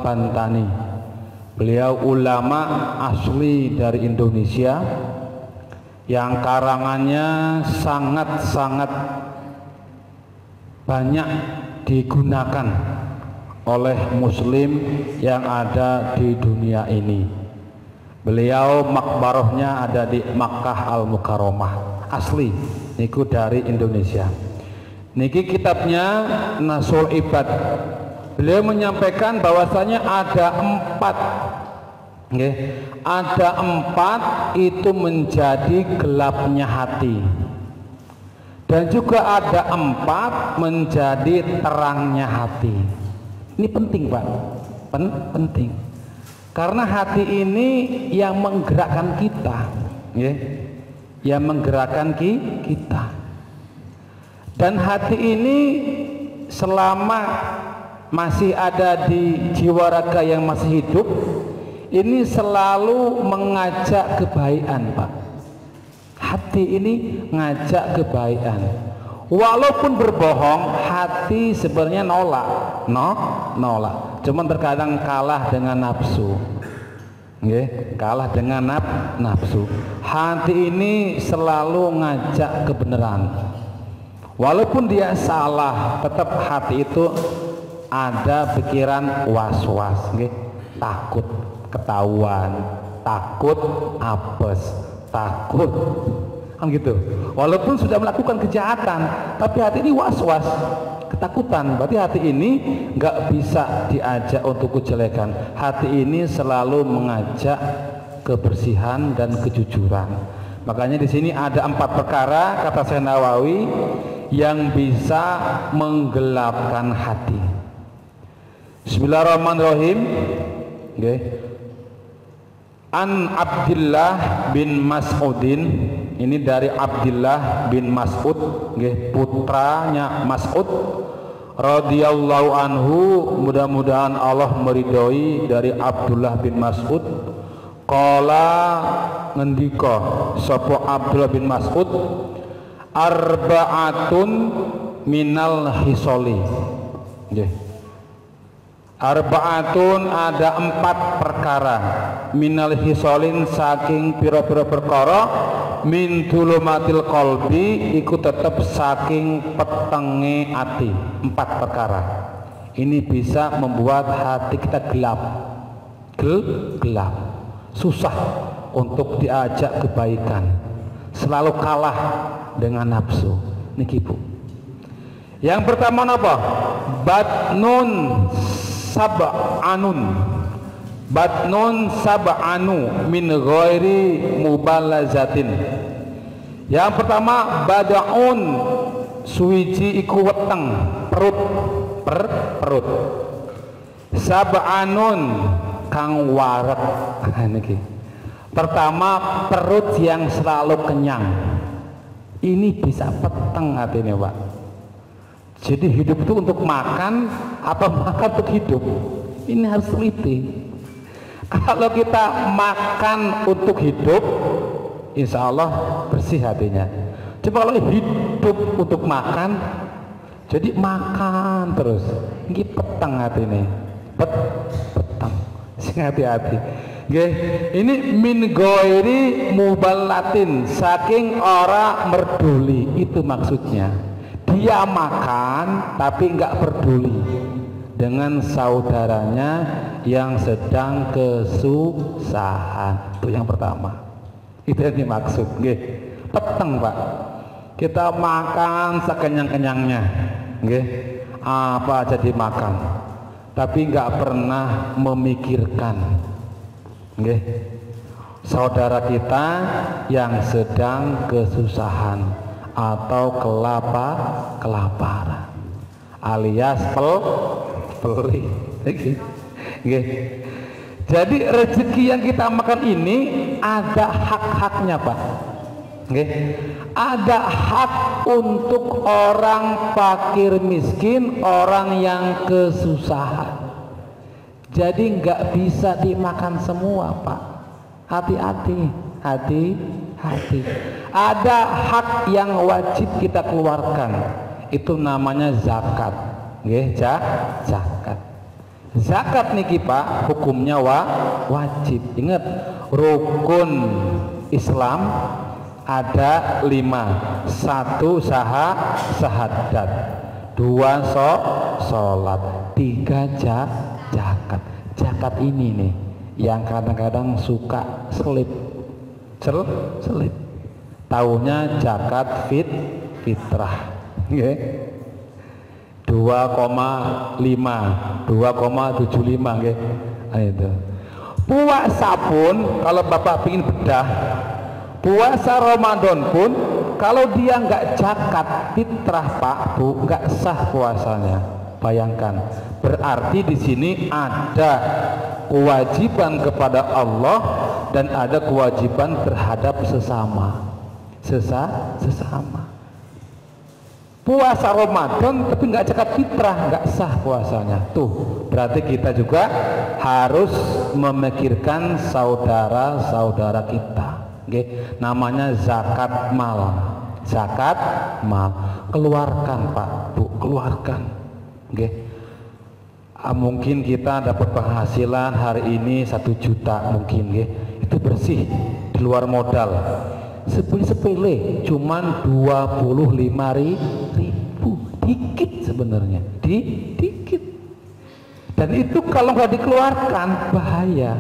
Al-Bantani. Beliau ulama asli dari Indonesia yang karangannya sangat-sangat banyak digunakan oleh muslim yang ada di dunia ini. Beliau makbarahnya ada di Makkah Al-Mukarramah, asli niku dari Indonesia. Niki kitabnya Nasul Ibad. Beliau menyampaikan bahwasanya ada empat itu menjadi gelapnya hati, dan juga ada 4 menjadi terangnya hati. Ini penting Pak, penting, karena hati ini yang menggerakkan kita, yang menggerakkan kita. Dan hati ini selama masih ada di jiwa raga yang masih hidup, ini selalu mengajak kebaikan Pak. Hati ini ngajak kebaikan. Walaupun berbohong, hati sebenarnya nolak. Cuman terkadang kalah dengan nafsu. Kalah dengan nafsu. Hati ini selalu ngajak kebenaran. Walaupun dia salah, tetap hati itu ada pikiran was-was, takut ketahuan, takut apes, takut kan gitu. Walaupun sudah melakukan kejahatan, tapi hati ini was-was, ketakutan. Berarti hati ini nggak bisa diajak untuk kejelekan. Hati ini selalu mengajak kebersihan dan kejujuran. Makanya di sini ada 4 perkara, kata Syekh Nawawi, yang bisa menggelapkan hati. Bismillahirrahmanirrahim. An Abdullah bin Mas'udin, ini dari Abdullah bin Mas'ud, putranya Mas'ud radhiyallahu anhu, mudah-mudahan Allah meridhoi dari Abdullah bin Mas'ud. Qala ngendika sapa Abdullah bin Mas'ud, arba'atun minal hisoli. Arba'atun ada 4 perkara, minal hisolin saking pira-pira perkara, min tulumatil qalbi iku tetep saking petenge ati. 4 perkara ini bisa membuat hati kita gelap, susah untuk diajak kebaikan, selalu kalah dengan nafsu. Niki Bu, yang pertama apa? Batnun sab'anu min ghairi mubalazatin. Yang pertama badaun, suwiji iku weteng, perut. Sab'anun kang wareg. Niki pertama, perut yang selalu kenyang. Ini bisa peteng hatinya Pak. Jadi hidup itu untuk makan atau makan untuk hidup? Ini harus teliti. Kalau kita makan untuk hidup, insya Allah bersih hatinya. Coba kalau hidup untuk makan, jadi makan terus, ini peteng hatinya. Peteng. Sing hati-hati. Ini min ghairi mubalatin, saking ora merduli, itu maksudnya. Dia makan tapi nggak peduli dengan saudaranya yang sedang kesusahan. Itu yang pertama. Itu yang dimaksud. Peteng Pak. Kita makan sekenyang-kenyangnya, apa aja dimakan, tapi nggak pernah memikirkan saudara kita yang sedang kesusahan atau kelaparan alias peli. Jadi rezeki yang kita makan ini ada hak-haknya Pak. Ada hak untuk orang fakir miskin, orang yang kesusahan. Jadi nggak bisa dimakan semua Pak. Hati-hati. Ada hak yang wajib kita keluarkan, itu namanya zakat. Zakat. Zakat niki Pak hukumnya wajib. Ingat, rukun Islam ada 5. 1 syahadat, 2 sholat, 3 zakat. Zakat ini nih yang kadang-kadang suka selip. Taunya zakat fitrah. Okay. 2,5, 2,75 okay. Itu. Puasa pun kalau Bapak ingin bedah, puasa Ramadan pun kalau dia nggak zakat fitrah Pak Bu, nggak sah puasanya. Bayangkan, berarti di sini ada kewajiban kepada Allah dan ada kewajiban terhadap sesama. Puasa Ramadan tapi nggak zakat fitrah, nggak sah puasanya. Tuh, berarti kita juga harus memikirkan saudara-saudara kita. Okay. Namanya zakat mal. Zakat mal. Keluarkan Pak Bu, keluarkan. Okay. Mungkin kita dapat penghasilan hari ini 1 juta mungkin, okay. Itu bersih di luar modal. Sepele, cuman 25.000, dikit sebenarnya, dikit. Dan itu kalau nggak dikeluarkan bahaya,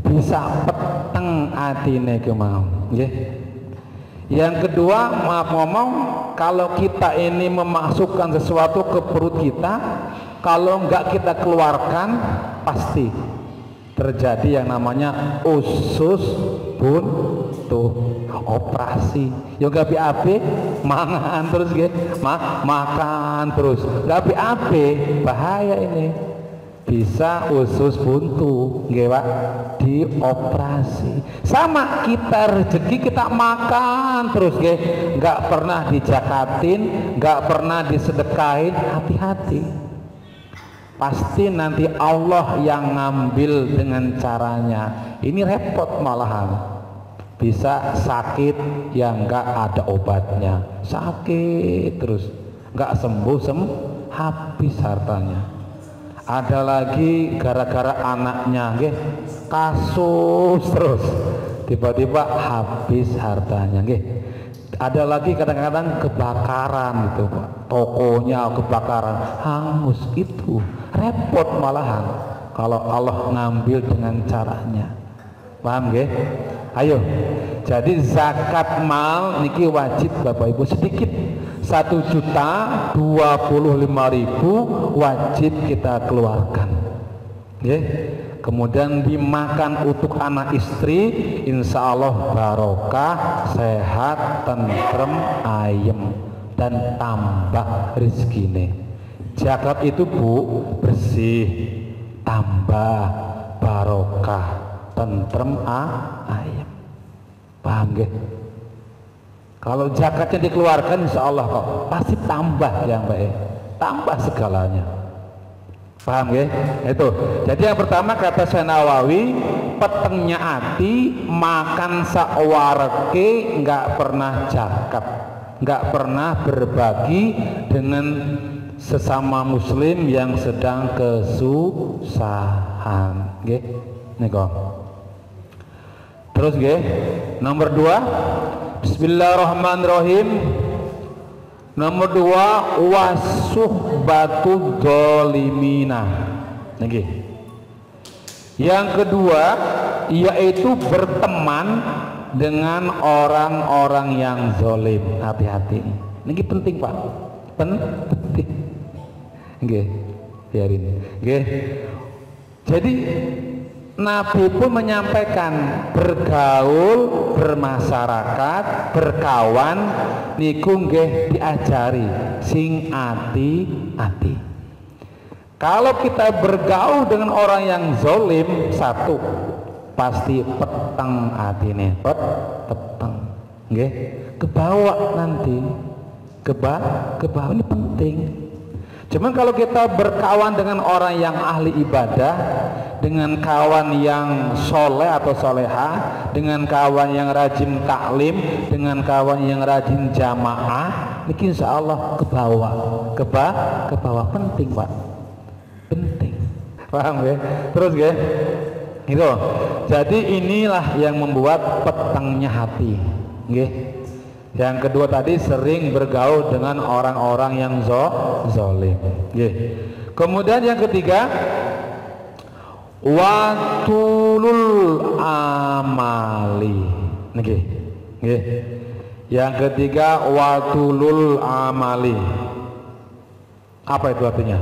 bisa peteng atine kemau. Yang kedua, maaf ngomong, kalau kita ini memasukkan sesuatu ke perut kita, kalau nggak kita keluarkan pasti terjadi yang namanya usus buntu, operasi. Yo gak BAB, mangan terus makan terus, gak BAB, bahaya ini, bisa usus buntu, Pak, dioperasi. Sama kita rezeki kita makan terus, nggak pernah dijakatin, nggak pernah disedekahin, hati-hati. Pasti nanti Allah yang ngambil dengan caranya. Ini repot malahan. Bisa sakit yang nggak ada obatnya, sakit terus, nggak sembuh, habis hartanya. Ada lagi gara-gara anaknya, kasus terus, tiba-tiba habis hartanya. Ada lagi kadang-kadang kebakaran gitu, tokonya kebakaran, hangus. Itu repot malahan kalau Allah ngambil dengan caranya. Paham nggih? Ayo, jadi zakat mal niki wajib Bapak Ibu, sedikit 1.025.000 wajib kita keluarkan. Kemudian dimakan untuk anak istri, insya Allah barokah, sehat, tentrem, ayem, dan tambah rezekine. Zakat itu Bu, bersih, tambah, barokah, tentrem, ayem. Paham gak? Kalau zakatnya dikeluarkan, insya Allah kok pasti tambah yang baik, tambah segalanya. Paham ya? Itu. Jadi yang pertama kata Syekh Nawawi, petengnya hati, makan sawareke, nggak pernah zakat, nggak pernah berbagi dengan sesama muslim yang sedang kesusahan. Nggih. Nika. Terus nggih. Nomor 2, bismillahirrahmanirrahim. Nomor 2, wasuhbatu dzalimina. Nggih. Yang kedua yaitu berteman dengan orang-orang yang zalim. Hati-hati. Niki penting, Pak. Penting. Nggih. Biarin. Nggih. Jadi Nabi pun menyampaikan bergaul, bermasyarakat, berkawan niku nggih diajari sing ati-ati. Kalau kita bergaul dengan orang yang zalim, satu pasti peteng atine, peteng. Nggih, kebawa nanti. Kebawa ini penting. Cuman kalau kita berkawan dengan orang yang ahli ibadah, dengan kawan yang soleh atau soleha, dengan kawan yang rajin taklim, dengan kawan yang rajin jamaah, ini insya Allah ke bawah penting Pak, penting, paham ya? Terus ya, itu. Jadi inilah yang membuat petangnya hati, ya. Yang kedua tadi sering bergaul dengan orang-orang yang zalim. Kemudian yang ketiga, watulul amali. Yang ketiga, watulul amali. Apa itu artinya?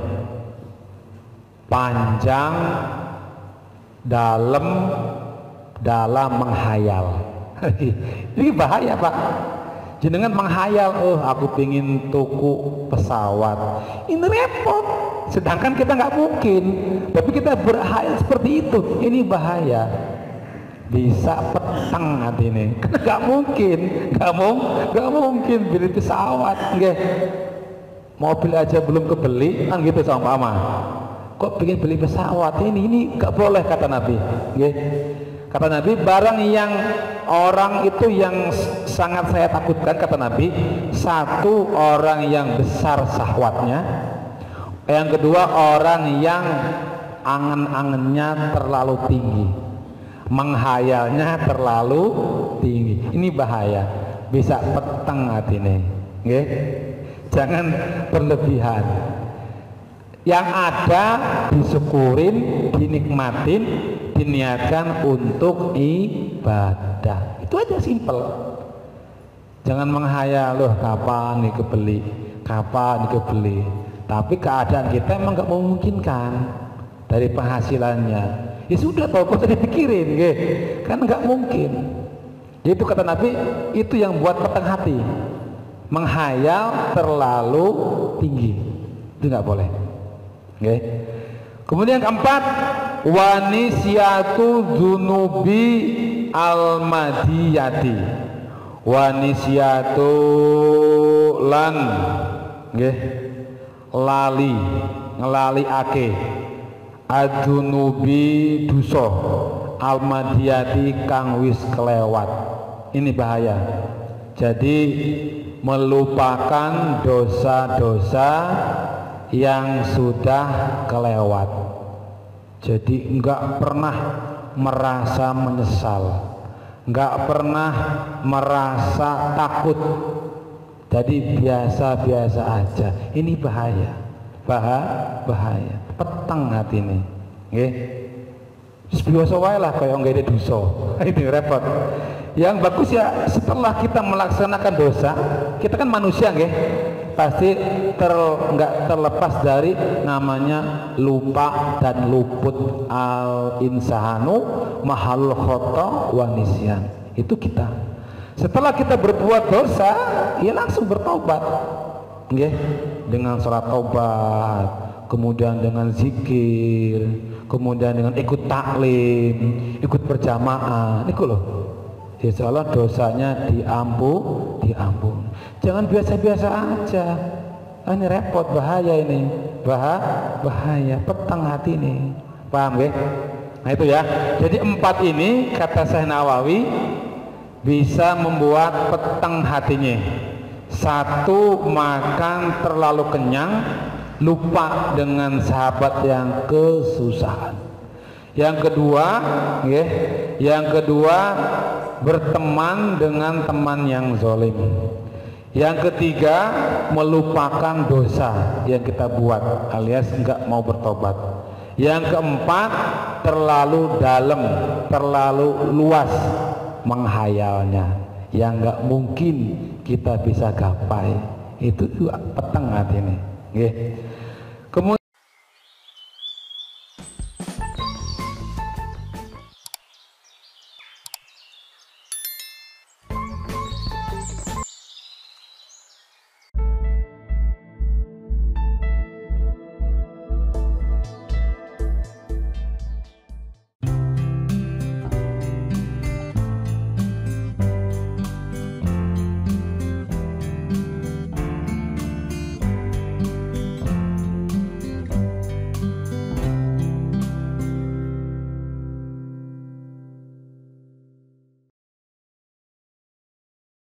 Panjang dalam menghayal. Ini bahaya Pak. Jenengan menghayal, oh aku pingin tuku pesawat, ini repot. Sedangkan kita nggak mungkin, tapi kita berhayal seperti itu, ini bahaya. Bisa petang hati ini, karena nggak mungkin beli pesawat, nggak. Mobil aja belum kebeli, kan gitu sama Mama. Kok pingin beli pesawat? Ini nggak boleh kata Nabi, nggak. Kata Nabi, barang yang orang itu yang sangat saya takutkan kata Nabi, satu orang yang besar syahwatnya, yang kedua orang yang angan-angannya terlalu tinggi, menghayalnya terlalu tinggi. Ini bahaya, bisa peteng hati ini, okay? Jangan berlebihan. Yang ada disyukurin, dinikmatin, diniatkan untuk ibadah. Itu aja simpel. Jangan menghayal, loh kapan nih kebeli, kapan nih kebeli. Tapi keadaan kita emang nggak memungkinkan dari penghasilannya. Ya sudah, tahu kok dipikirin, kan nggak mungkin. Jadi itu kata Nabi, itu yang buat petang hati. Menghayal terlalu tinggi, itu nggak boleh. Kemudian keempat, wanisyatu dzunubi al-madiyati, wanisyatu lan lali ngelaliake adzunubi dosa al-madiyati kang wis kelewat. Ini bahaya. Jadi melupakan dosa-dosa yang sudah kelewat. Jadi enggak pernah merasa menyesal, enggak pernah merasa takut, jadi biasa-biasa aja. Ini bahaya, bahaya. Petang hati ini, biasa wae lah kayak nggak ada dosa. Ini repot. Yang bagus ya setelah kita melaksanakan dosa, kita kan manusia, pasti nggak terlepas dari namanya lupa dan luput. Al insanu mahal khoto wa nisyan. Itu kita. Setelah kita berbuat dosa, ya langsung bertobat, dengan sholat taubat, kemudian dengan zikir, kemudian dengan ikut taklim, ikut berjamaah. Ini loh, insya Allah dosanya diampun. Jangan biasa-biasa aja. Ini repot, bahaya ini, bahaya, petang hati ini. Paham ya? Nah itu ya. Jadi 4 ini kata Syekh Nawawi bisa membuat petang hatinya. 1, makan terlalu kenyang, lupa dengan sahabat yang kesusahan. Yang kedua, berteman dengan teman yang zalim. Yang ketiga, melupakan dosa yang kita buat alias enggak mau bertobat. Yang keempat, terlalu dalam, terlalu luas menghayalnya yang enggak mungkin kita bisa gapai. Itu juga petang hati ini.